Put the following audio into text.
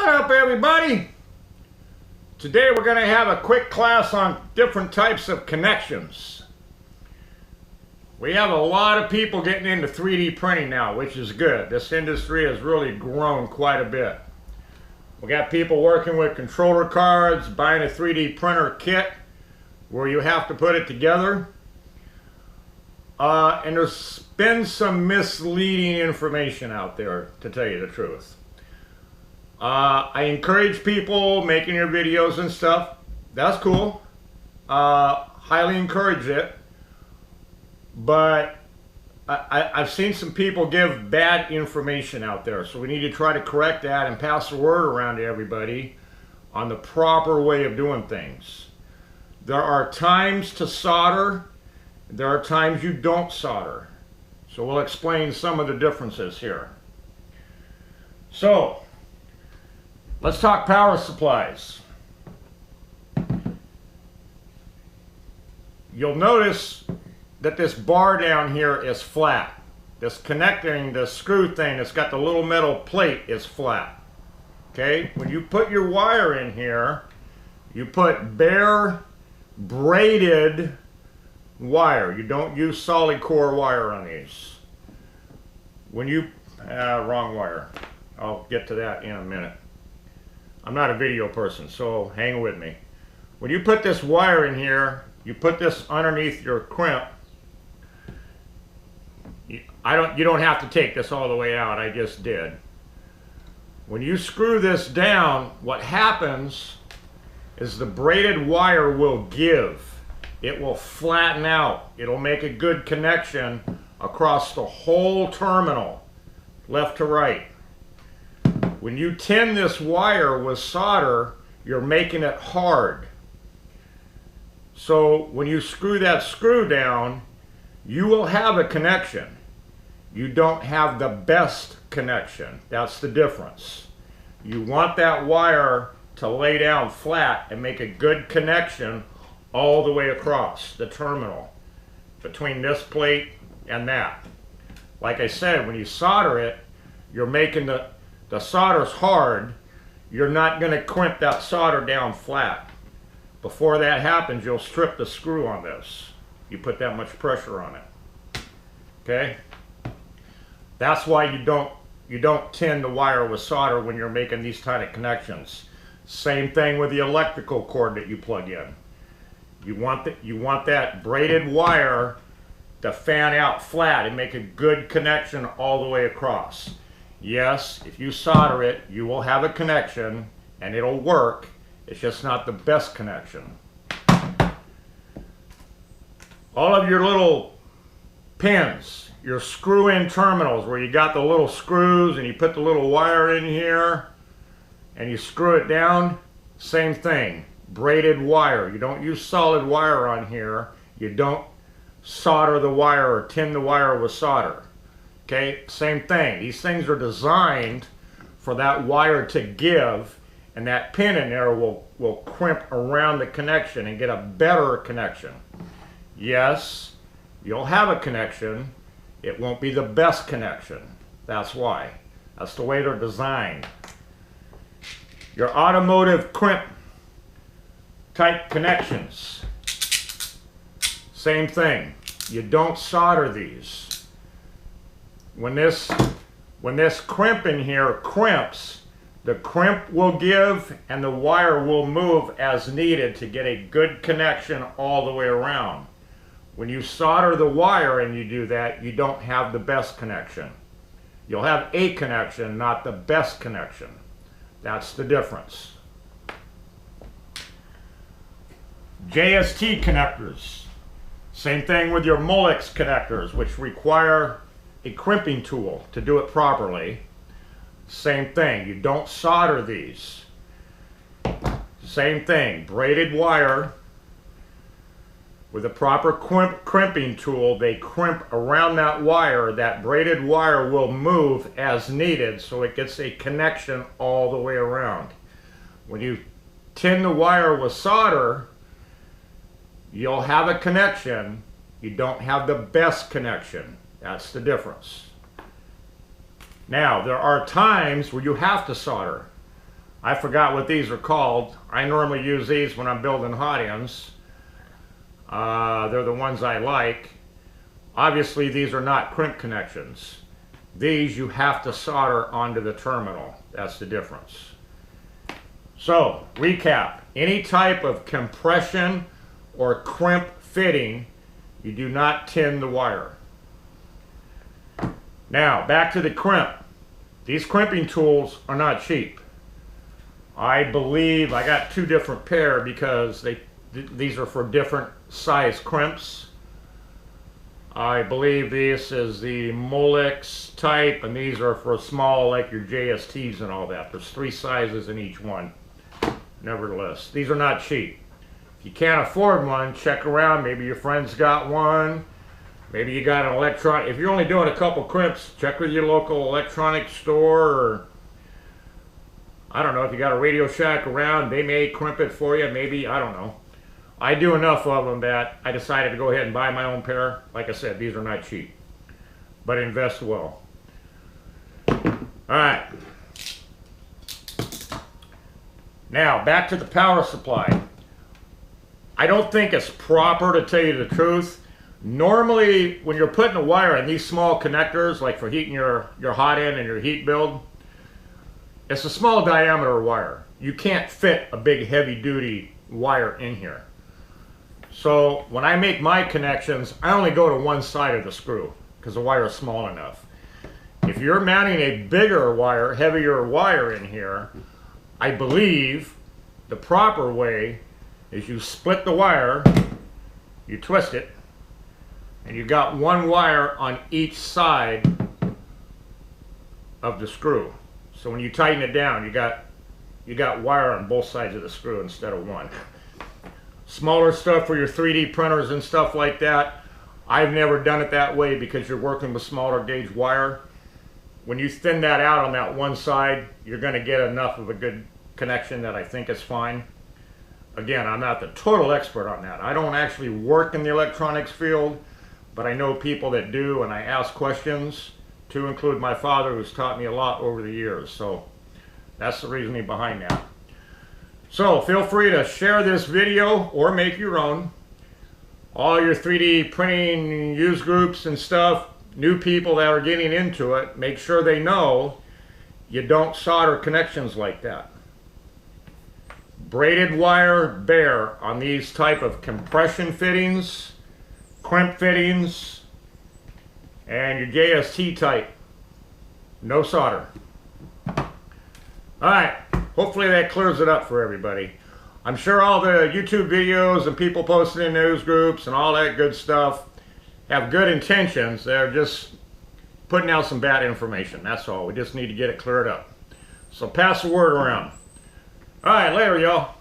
up, everybody? Today we're going to have a quick class on different types of connections. We have a lot of people getting into 3D printing now, which is good. This industry has really grown quite a bit. We got people working with controller cards, buying a 3D printer kit where you have to put it together. And there's been some misleading information out there, to tell you the truth. I encourage people making your videos and stuff. That's cool. Highly encourage it. But I've seen some people give bad information out there. So we need to try to correct that and pass the word around to everybody on the proper way of doing things. There are times to solder. There are times you don't solder. So we'll explain some of the differences here. So, let's talk power supplies. You'll notice that this bar down here is flat. This connecting, the screw thing that's got the little metal plate is flat. Okay? When you put your wire in here, you put bare braided wire. You don't use solid core wire on these. When you, wrong wire. I'll get to that in a minute. I'm not a video person, so hang with me. When you put this wire in here, you put this underneath your crimp. You don't have to take this all the way out. I just did. When you screw this down, what happens is the braided wire will give. It will flatten out. It'll make a good connection across the whole terminal, left to right. When you tin this wire with solder, you're making it hard. So when you screw that screw down, you will have a connection. You don't have the best connection. That's the difference. You want that wire to lay down flat and make a good connection all the way across the terminal between this plate and that. Like I said, when you solder it, you're making the solder's hard. You're not going to crimp that solder down flat. Before that happens, you'll strip the screw on this. You put that much pressure on it. Okay? That's why you don't tin the wire with solder when you're making these kind of connections. Same thing with the electrical cord that you plug in. You want that braided wire to fan out flat and make a good connection all the way across. Yes, if you solder it, you will have a connection and it'll work. It's just not the best connection. All of your little pins, your screw-in terminals where you got the little screws and you put the little wire in here and you screw it down, same thing. Braided wire. You don't use solid wire on here. You don't solder the wire or tin the wire with solder. Okay, same thing. These things are designed for that wire to give, and that pin in there will crimp around the connection and get a better connection. Yes, you'll have a connection. It won't be the best connection. That's why. That's the way they're designed. Your automotive crimp type connections, same thing. You don't solder these. When this crimp in here crimps, the crimp will give and the wire will move as needed to get a good connection all the way around. When you solder the wire and you do that, you don't have the best connection. You'll have a connection, not the best connection. That's the difference. JST connectors. Same thing with your Molex connectors, which require a crimping tool to do it properly. Same thing. You don't solder these. Same thing. Braided wire with a proper crimping tool. They crimp around that wire. That braided wire will move as needed so it gets a connection all the way around. When you tin the wire with solder, you'll have a connection. You don't have the best connection. That's the difference. Now, there are times where you have to solder. I forgot what these are called. I normally use these when I'm building hot ends. They're the ones I like. Obviously, these are not crimp connections. These you have to solder onto the terminal. That's the difference. So, recap. Any type of compression or crimp fitting, you do not tin the wire. Now, back to the crimp. These crimping tools are not cheap. I believe I got two different pair because these are for different size crimps. I believe this is the Molex type, and these are for small, like your JSTs and all that. There's 3 sizes in each one. Nevertheless, these are not cheap. If you can't afford one, check around. Maybe your friend's got one. Maybe you got an electronic. If you're only doing a couple crimps, check with your local electronics store, or I don't know, if you got a Radio Shack around, they may crimp it for you. Maybe, I don't know. I do enough of them that I decided to go ahead and buy my own pair. Like I said, these are not cheap, but invest well. All right. Now, back to the power supply. I don't think it's proper, to tell you the truth. Normally, when you're putting a wire in these small connectors, like for heating your hot end and your heat build, it's a small diameter wire. You can't fit a big heavy-duty wire in here. So when I make my connections, I only go to one side of the screw because the wire is small enough. If you're mounting a bigger wire, heavier wire in here, I believe the proper way is you split the wire, you twist it, and you got one wire on each side of the screw. So when you tighten it down, you got wire on both sides of the screw instead of one. Smaller stuff for your 3D printers and stuff like that, I've never done it that way because you're working with smaller gauge wire. When you thin that out on that one side, you're going to get enough of a good connection that I think is fine. Again, I'm not the total expert on that. I don't actually work in the electronics field, but I know people that do, and I ask questions, to include my father, who's taught me a lot over the years. So that's the reasoning behind that. So feel free to share this video or make your own. All your 3D printing use groups and stuff, new people that are getting into it, make sure they know you don't solder connections like that. Braided wire bare on these type of compression fittings, crimp fittings, and your JST type. No solder. Alright, hopefully that clears it up for everybody. I'm sure all the YouTube videos and people posting in news groups and all that good stuff have good intentions. They're just putting out some bad information. That's all. We just need to get it cleared up. So pass the word around. Alright, later y'all.